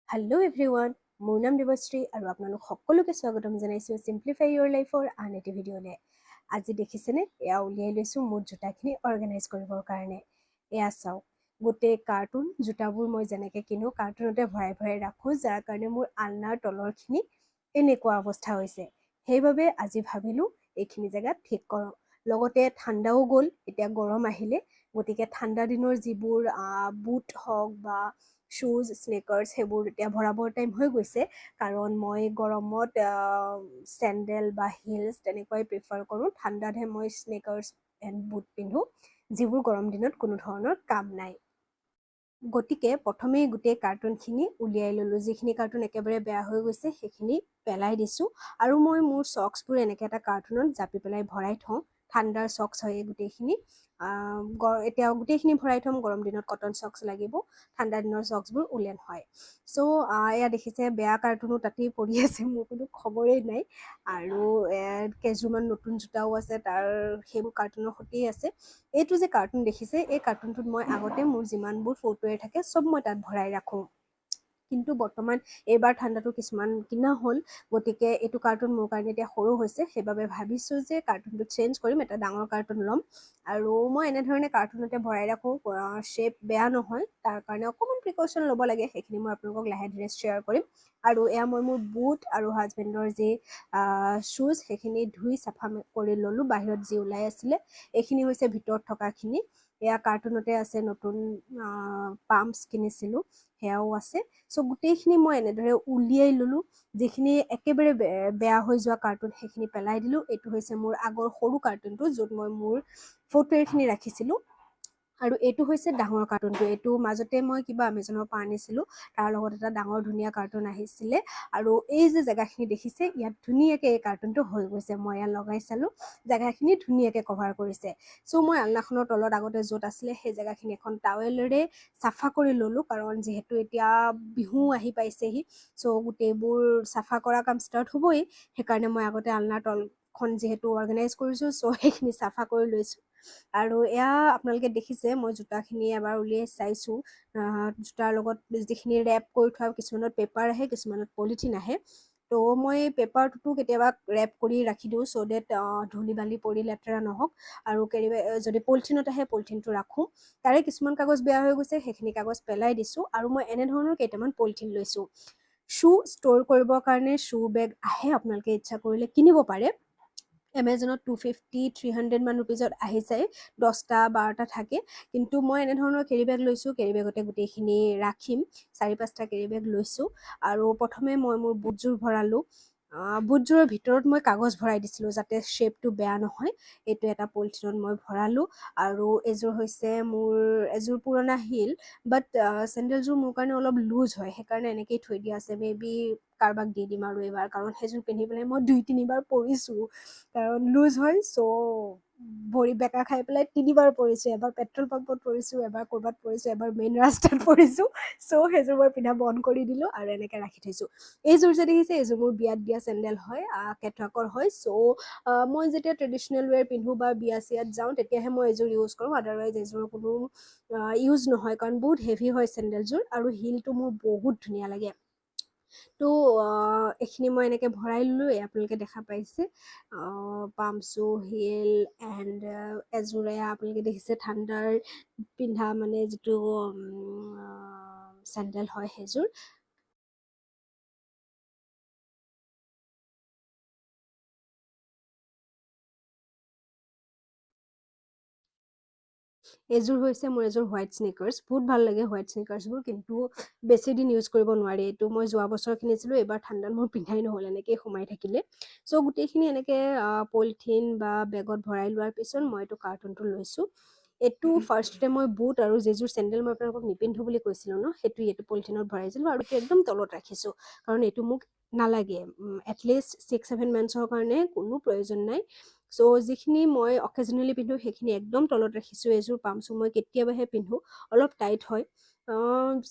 Hello everyone, মোৰ নাম দেৱশ্ৰী আৰু আপোনালোক সকলোকে স্বাগতম জনাইছো সিম্পলিফাই ইউৰ লাইফৰ আন এটা ভিডিঅ'লে। আজি দেখিছেনে এয়া উলিয়াই লৈছো মোৰ জোতাখিনি অৰ্গেনাইজ কৰিবৰ কাৰণে। এয়া চাওক, গোটেই কাৰ্টুন জোতাবোৰ মই যেনেকৈ কিনো কাৰ্টুনতে ভৰাই ভৰাই ৰাখোঁ, যাৰ কাৰণে মোৰ আলনাৰ তলৰখিনি এনেকুৱা অৱস্থা হৈছে। সেইবাবে আজি ভাবিলোঁ এইখিনি জেগাত ঠিক কৰোঁ। লগতে ঠাণ্ডাও গ'ল, এতিয়া গৰম আহিলে, গতিকে ঠাণ্ডা দিনৰ যিবোৰ বুট হওক বা শ্বুজ স্নেকাৰ্ছ সেইবোৰ এতিয়া ভৰাবৰ টাইম হৈ গৈছে, কাৰণ মই গৰমত চেণ্ডেল বা হিলছ তেনেকুৱাই প্ৰিফাৰ কৰোঁ। ঠাণ্ডাতহে মই স্নেকাৰ্ছ এণ্ড বুট পিন্ধোঁ, যিবোৰ গৰম দিনত কোনো ধৰণৰ কাম নাই। গতিকে প্ৰথমেই গোটেই কাৰ্টুনখিনি উলিয়াই ল'লোঁ। যিখিনি কাৰ্টুন একেবাৰে বেয়া হৈ গৈছে সেইখিনি পেলাই দিছোঁ, আৰু মই মোৰ চক্সবোৰ এনেকৈ এটা কাৰ্টুনত জাপি পেলাই ভৰাই থওঁ। ঠাণ্ডাৰ চক্স হয় গোটেইখিনি। এতিয়া গোটেইখিনি ভৰাই থ'ম, গৰম দিনত কটন চক্স লাগিব, ঠাণ্ডা দিনৰ চক্সবোৰ উলেন হয়। চ' এয়া দেখিছে বেয়া কাৰ্টুনো তাতেই পৰি আছে, মোৰ কোনো খবৰেই নাই। আৰু কেইযোৰমান নতুন জোতাও আছে, সেইবোৰ কাৰ্টুনৰ সৈতেই আছে। এইটো যে কাৰ্টুন দেখিছে, এই কাৰ্টুনটোত মই আগতে মোৰ যিমানবোৰ ফুটৱেৰ থাকে চব মই তাত ভৰাই ৰাখোঁ। কিন্তু বৰ্তমান এইবাৰ ঠাণ্ডাটো কিছুমান কিনা হ'ল, গতিকে এইটো কাৰ্টুন মোৰ কাৰণে এতিয়া সৰু হৈছে। সেইবাবে ভাবিছোঁ যে কাৰ্টুনটো চেঞ্জ কৰিম, এটা ডাঙৰ কাৰ্টুন ল'ম। আৰু মই এনেধৰণে কাৰ্টুনতে ভৰাই ৰাখোঁ, শ্বেপ বেয়া নহয়, তাৰ কাৰণে অকণমান প্ৰিকশ্যন ল'ব লাগে। সেইখিনি মই আপোনালোকক লাহে ধীৰে শ্বেয়াৰ কৰিম। আৰু এয়া মই মোৰ বুট আৰু হাজবেণ্ডৰ যি শ্বুজ সেইখিনি ধুই চাফা কৰি ল'লোঁ, বাহিৰত যি ওলাই আছিলে। এইখিনি হৈছে ভিতৰত থকাখিনি। এয়া কাৰ্টুনতে আছে, নতুন পাম্পছ কিনিছিলোঁ সেয়াও আছে। চ' গোটেইখিনি মই এনেদৰে উলিয়াই ল'লোঁ। যিখিনি একেবাৰে বেয়া হৈ যোৱা কাৰ্টুন সেইখিনি পেলাই দিলোঁ। এইটো হৈছে মোৰ আগৰ সৰু কাৰ্টুনটো, য'ত মই মোৰ ফুটৱেৰখিনি ৰাখিছিলোঁ। আৰু এইটো হৈছে ডাঙৰ কাৰ্টুনটো। এইটো মাজতে মই কিবা এমেজনৰ পৰা আনিছিলোঁ, তাৰ লগত এটা ডাঙৰ ধুনীয়া কাৰ্টুন আহিছিলে। আৰু এই যে জেগাখিনি দেখিছে, ইয়াত ধুনীয়াকৈ এই কাৰ্টুনটো হৈ গৈছে। মই ইয়াত লগাই চালোঁ, জেগাখিনি ধুনীয়াকৈ কভাৰ কৰিছে। চ' মই আলনাখনৰ তলত আগতে য'ত আছিলে সেই জেগাখিনি এখন টাৱেলেৰে চাফা কৰি ল'লোঁ, কাৰণ যিহেতু এতিয়া বিহু আহি পাইছেহি। চ' গোটেইবোৰ চাফা কৰা কাম ষ্টাৰ্ট হ'বই। সেইকাৰণে মই আগতে আলনাৰ তলখন যিহেতু অৰ্গেনাইজ কৰিছোঁ, চ' সেইখিনি চাফা কৰি লৈছোঁ। আৰু এয়া আপোনালোকে দেখিছে, মই জোতাখিনি এবাৰ উলিয়াই চাইছোঁ। জোতাৰ লগত যিখিনি ৰেপ কৰি থোৱা, কিছুমানত পেপাৰ আহে, কিছুমানত পলিথিন আহে। তো মই পেপাৰটোতো কেতিয়াবা ৰেপ কৰি ৰাখি দিওঁ, চ' ডেট ধূলি বালি পৰি লেতেৰা নহওক। আৰু যদি পলিথিনত আহে পলিথিনটো ৰাখোঁ। তাৰে কিছুমান কাগজ বেয়া হৈ গৈছে, সেইখিনি কাগজ পেলাই দিছোঁ। আৰু মই এনেধৰণৰ কেইটামান পলিথিন লৈছোঁ। শ্বু ষ্ট'ৰ কৰিবৰ কাৰণে শ্বু বেগ আহে, আপোনালোকে ইচ্ছা কৰিলে কিনিব পাৰে। এমেজনত 250-300 মান ৰুপিজত আহি যায়, 10টা 12টা থাকে। কিন্তু মই এনেধৰণৰ কেৰি বেগ লৈছোঁ, কেৰি বেগতে গোটেইখিনি ৰাখিম। 4-5টা কেৰি বেগ লৈছোঁ। আৰু প্ৰথমে মই মোৰ বুটযোৰ ভৰালোঁ। বুটযোৰৰ ভিতৰত মই কাগজ ভৰাই দিছিলোঁ, যাতে শ্বেপটো বেয়া নহয়। এইটো এটা পলিথিনত মই ভৰালোঁ। আৰু এযোৰ হৈছে মোৰ এযোৰ পুৰণা হিল, বাট চেণ্ডেলযোৰ মোৰ কাৰণে অলপ লুজ হয়, সেইকাৰণে এনেকেই থৈ দিয়া আছে। মে বি কাৰোবাক দি দিম আৰু এইবাৰ, কাৰণ সেইযোৰ পিন্ধি পেলাই মই 2-3বাৰ পৰিছোঁ, কাৰণ লুজ হয়। চ' ভৰি বেকা খাই পেলাই 3বাৰ পৰিছোঁ। এবাৰ পেট্ৰল পাম্পত পৰিছোঁ, এবাৰ ক'ৰবাত পৰিছোঁ, এবাৰ মেইন ৰাস্তাত পৰিছোঁ। চ' সেইযোৰ মই পিন্ধা বন্ধ কৰি দিলোঁ আৰু এনেকৈ ৰাখি থৈছোঁ। এইযোৰ যে দেখিছে, এইযোৰ মোৰ বিয়াত দিয়া চেণ্ডেল হয়, কেটৱাকৰ হয়। চ' মই যেতিয়া ট্ৰেডিশ্যনেল ৱেৰ পিন্ধোঁ বা বিয়া চিয়াত যাওঁ, তেতিয়াহে মই এইযোৰ ইউজ কৰোঁ। আদাৰৱাইজ এইযোৰ কোনো ইউজ নহয়, কাৰণ বহুত হেভি হয় চেণ্ডেলযোৰ, আৰু হিলটো মোৰ বহুত ধুনীয়া লাগে। তো এইখিনি মই এনেকৈ ভৰাই ল'লোঁ। আপোনালোকে দেখা পাইছে পাম্পছু হিল এণ্ড এযোৰে আপোনালোকে দেখিছে ঠাণ্ডাৰ পিন্ধা, মানে যিটো চেণ্ডেল হয় সেইযোৰ। এইযোৰ হৈছে মোৰ এযোৰ হোৱাইট স্নিকাৰ্ছ। বহুত ভাল লাগে হোৱাইট স্নিকাৰ্ছবোৰ, কিন্তু বেছি দিন ইউজ কৰিব নোৱাৰি। এইটো মই যোৱা বছৰ কিনিছিলোঁ, এইবাৰ ঠাণ্ডাত মোৰ পিন্ধাই নহ'ল, এনেকৈয়ে সোমাই থাকিলে। চ' গোটেইখিনি এনেকৈ পলিথিন বা বেগত ভৰাই লোৱাৰ পিছত মই এইটো কাৰ্টুনটো লৈছোঁ। এইটো ফাৰ্ষ্টতে মই বুট আৰু যিযোৰ চেণ্ডেল মই আপোনালোকক নিপিন্ধোঁ বুলি কৈছিলোঁ ন, সেইটো এইটো পলিথিনত ভৰাইছিলোঁ আৰু একদম তলত ৰাখিছোঁ, কাৰণ এইটো মোক নালাগে। এটলিষ্ট 6-7 মান্থছৰ কাৰণে কোনো প্ৰয়োজন নাই। সো যিখিনি মই অকেজনেলি পিন্ধো সেইখিনি একদম তলত ৰাখিছোঁ। এযোৰ পামচু মই কেতিয়াবাহে পিন্ধো, অলপ টাইট হয়।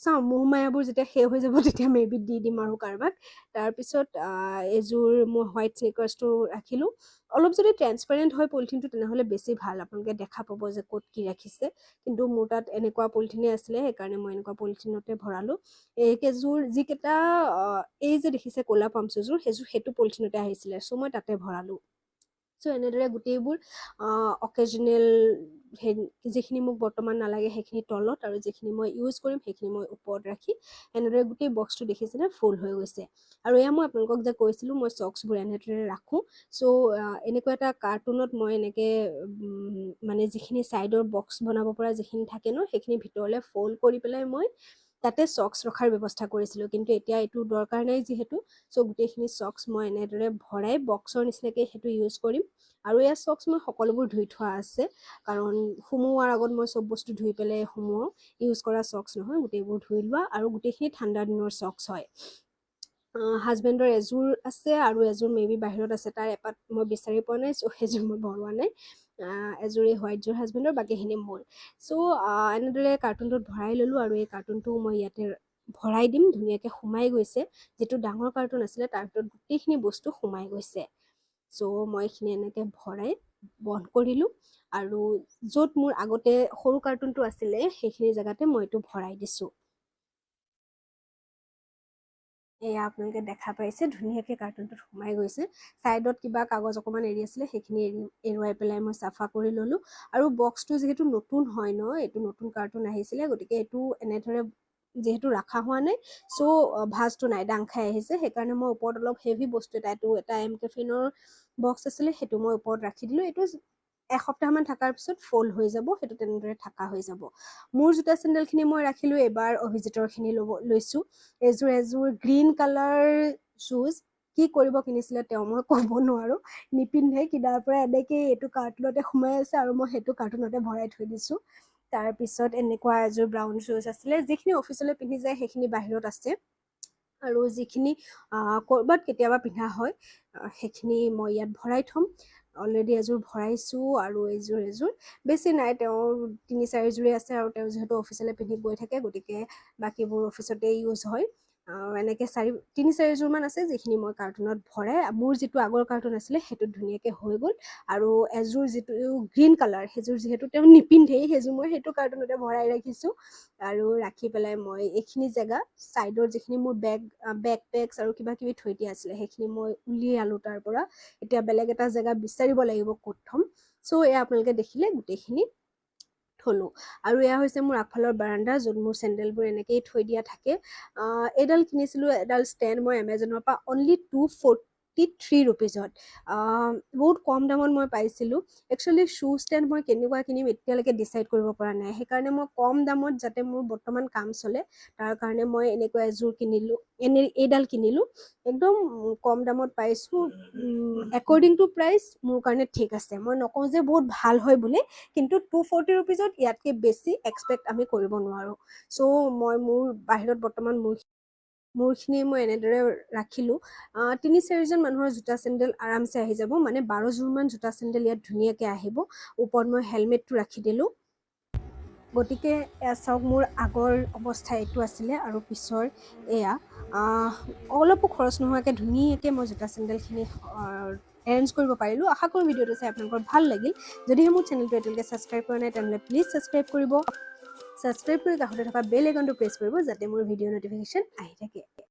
চাওঁ মোহ মায়াবোৰ যেতিয়া শেষ হৈ যাব তেতিয়া মেবি দি দিম আৰু কাৰোবাক। তাৰপিছত এযোৰ মই হোৱাইট স্নিকাৰ্ছটো ৰাখিলোঁ। অলপ যদি ট্ৰেন্সপাৰেণ্ট হয় পলিথিনটো তেনেহ'লে বেছি ভাল, আপোনালোকে দেখা পাব যে ক'ত কি ৰাখিছে। কিন্তু মোৰ তাত এনেকুৱা পলিথিনে আছিলে, সেইকাৰণে মই এনেকুৱা পলিথিনতে ভৰালোঁ। এইকেইযোৰ যিকেইটা এই যে দেখিছে ক'লা পামচুযোৰ সেইযোৰ সেইটো পলিথিনতে আহিছিলে, চ' মই তাতে ভৰালোঁ। চ' এনেদৰে গোটেইবোৰ অকেজনেল যিখিনি মোক বৰ্তমান নালাগে সেইখিনি তলত, আৰু যিখিনি মই ইউজ কৰিম সেইখিনি মই ওপৰত ৰাখি এনেদৰে গোটেই বক্সটো দেখিছেনে ফুল হৈ গৈছে। আৰু এয়া মই আপোনালোকক যে কৈছিলোঁ মই চক্সবোৰ এনেদৰে ৰাখোঁ। চ' এনেকুৱা এটা কাৰ্টুনত মই এনেকৈ মানে যিখিনি ছাইডৰ বক্স বনাব পৰা যিখিনি থাকে ন সেইখিনি ভিতৰলৈ ফ'ল্ড কৰি পেলাই মই তাতে চক্স ৰখাৰ ব্যৱস্থা কৰিছিলোঁ। কিন্তু এতিয়া এইটো দৰকাৰ নাই যিহেতু, চ' গোটেইখিনি চক্স মই এনেদৰে ভৰাই বক্সৰ নিচিনাকৈ সেইটো ইউজ কৰিম। আৰু এয়া চক্স মই সকলোবোৰ ধুই থোৱা আছে, কাৰণ সোমোৱাৰ আগত মই চব বস্তু ধুই পেলাই সোমোৱাওঁ। ইউজ কৰা চক্স নহয়, গোটেইবোৰ ধুই লোৱা, আৰু গোটেইখিনি ঠাণ্ডা দিনৰ চক্স হয়। হাজবেণ্ডৰ এযোৰ আছে আৰু এযোৰ মেবি বাহিৰত আছে, তাৰ এপাত মই বিচাৰি পোৱা নাই, চ' সেইযোৰ মই ভৰোৱা নাই। এযোৰ এই হোৱাইটযোৰ হাজবেণ্ডৰ, বাকীখিনি মোৰ। চ' এনেদৰে কাৰ্টুনটোত ভৰাই ল'লোঁ, আৰু এই কাৰ্টুনটো মই ইয়াতে ভৰাই দিম। ধুনীয়াকৈ সোমাই গৈছে, যিটো ডাঙৰ কাৰ্টুন আছিলে তাৰ ভিতৰত গোটেইখিনি বস্তু সোমাই গৈছে। চ' মই এইখিনি এনেকৈ ভৰাই বন্ধ কৰিলোঁ, আৰু য'ত মোৰ আগতে সৰু কাৰ্টুনটো আছিলে সেইখিনি জেগাতে মই এইটো ভৰাই দিছোঁ। এয়া আপোনালোকে দেখা পাইছে ধুনীয়াকৈ কাৰ্টুনটোত সোমাই গৈছে। ছাইডত কিবা কাগজ অকণমান এৰি আছিলে সেইখিনি এৰুৱাই পেলাই মই চাফা কৰি ল'লোঁ। আৰু বক্সটো যিহেতু নতুন হয় ন, এইটো নতুন কাৰ্টুন আহিছিলে, গতিকে এইটো এনেদৰে যিহেতু ৰখা হোৱা নাই, চ' ভাজটো নাই, দাং খাই আহিছে। সেইকাৰণে মই ওপৰত অলপ হেভি বস্তু এটা এম কেফিনৰ বক্স আছিলে সেইটো মই ওপৰত ৰাখি দিলোঁ। এইটো এসপ্তাহমান থকাৰ পিছত ফ'ল্ড হৈ যাব, সেইটো তেনেদৰে থকা হৈ যাব। মোৰ জোতা চেণ্ডেলখিনি মই ৰাখিলোঁ, এইবাৰ অভিজিতৰখিনি লৈছোঁ। এযোৰ গ্ৰীণ কালাৰ শ্বুজ, কি কৰিব কিনিছিলে তেওঁ মই ক'ব নোৱাৰোঁ। নিপিন্ধে, কিনাৰ পৰা এনেকৈ এইটো কাৰ্টুনতে সোমাই আছে, আৰু মই সেইটো কাৰ্টুনতে ভৰাই থৈ দিছোঁ। তাৰপিছত এনেকুৱা এযোৰ ব্ৰাউন শ্বুজ আছিলে, যিখিনি অফিচলৈ পিন্ধি যায় সেইখিনি বাহিৰত আছে, আৰু যিখিনি ক'ৰবাত কেতিয়াবা পিন্ধা হয় সেইখিনি মই ইয়াত ভৰাই থ'ম। অলৰেডি এযোৰ ভৰাইছোঁ, আৰু এযোৰ বেছি নাই, তেওঁৰ 3-4 আছে, আৰু তেওঁ যিহেতু অফিচলৈ পিন্ধি গৈ থাকে, গতিকে বাকীবোৰ অফিচতে ইউজ হয়। এনেকৈ 3-4যোৰমান আছে, যিখিনি মই কাৰ্টুনত ভৰাই, মোৰ যিটো আগৰ কাৰ্টুন আছিলে সেইটোত ধুনীয়াকৈ হৈ গ'ল। আৰু এযোৰ যিটো গ্ৰীণ কালাৰ, সেইযোৰ যিহেতু তেওঁ নিপিন্ধেই, সেইযোৰ মই সেইটো কাৰ্টুনতে ভৰাই ৰাখিছোঁ। আৰু ৰাখি পেলাই মই এইখিনি জেগা ছাইডৰ যিখিনি মোৰ বেকপেকছ আৰু কিবা কিবি থৈ দিয়া আছিলে সেইখিনি মই উলিয়ালোঁ তাৰ পৰা। এতিয়া বেলেগ এটা জেগা বিচাৰিব লাগিব ক'ত থ'ম। চ' এয়া আপোনালোকে দেখিলে গোটেইখিনি থ'লোঁ। আৰু এয়া হৈছে মোৰ আগফালৰ বাৰাণ্ডা, য'ত মোৰ চেণ্ডেলবোৰ এনেকৈয়ে থৈ দিয়া থাকে। এইডাল কিনিছিলোঁ, এডাল ষ্টেণ্ড মই এমেজনৰ পৰা অনলি 243 ৰুপিজত। বহুত কম দামত মই পাইছিলোঁ। একচুৱেলি শ্বু ষ্টেণ্ড মই কেনেকুৱা কিনিম এতিয়ালৈকে ডিচাইড কৰিব পৰা নাই, সেইকাৰণে মই কম দামত যাতে মোৰ বৰ্তমান কাম চলে তাৰ কাৰণে মই এনেকুৱা এযোৰ কিনিলোঁ, এইডাল কিনিলোঁ। একদম কম দামত পাইছোঁ, একৰ্ডিং টু প্ৰাইচ মোৰ কাৰণে ঠিক আছে। মই নকওঁ যে বহুত ভাল হয় বুলি, কিন্তু 240 ৰুপিজত ইয়াতকৈ বেছি এক্সপেক্ট আমি কৰিব নোৱাৰোঁ। চ' মই মোৰ বাহিৰত বৰ্তমান মোৰখিনি মই এনেদৰে ৰাখিলোঁ। 3-4জন মানুহৰ জোতা চেণ্ডেল আৰামছে আহি যাব, মানে 12যোৰমান জোতা চেণ্ডেল ইয়াত ধুনীয়াকৈ আহিব। ওপৰত মই হেলমেটটো ৰাখি দিলোঁ। গতিকে এয়া চাওক, মোৰ আগৰ অৱস্থা এইটো আছিলে, আৰু পিছৰ এয়া অলপো খৰচ নোহোৱাকৈ ধুনীয়াকৈ মই জোতা চেণ্ডেলখিনি এৰেঞ্জ কৰিব পাৰিলোঁ। আশা কৰোঁ ভিডিঅ'টো চাই আপোনালোকৰ ভাল লাগিল। যদিহে মোৰ চেনেলটো এতিয়ালৈকে ছাবস্ক্ৰাইব কৰা নাই তেনেহ'লে প্লিজ ছাবস্ক্ৰাইব কৰিব। ছাবস্ক্ৰাইব কৰি কাষতে থকা বেল আইকনটো প্ৰেছ কৰিব, যাতে মোৰ ভিডিঅ' ন'টিফিকেশ্যন আহি থাকে।